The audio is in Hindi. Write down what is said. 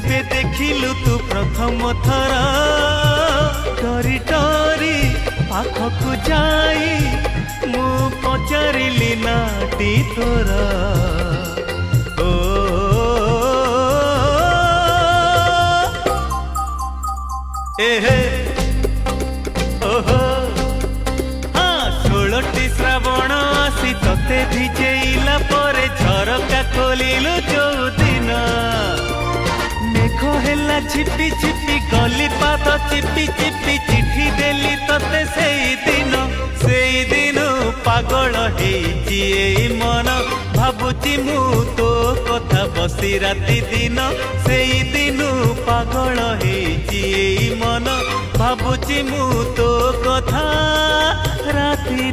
जेबे देखिलु तू प्रथम थर डरी डरी पाखकु जाई मु पचारिली नाटी तोरा ओ एहे ओहो हाँ 16टी श्रावण आसी तते भिजेइला परे झरका खोलिलु जो दिन मेघ हेला छिपी छिपी गली पाद चिपी चिपी चिठी देली तते सेई दिन पागल हेची एई मन भाबुची मु तो कथा बसी राति दिन सेई दिन पागल हेची एई मन भाबुची मु तो कथा राति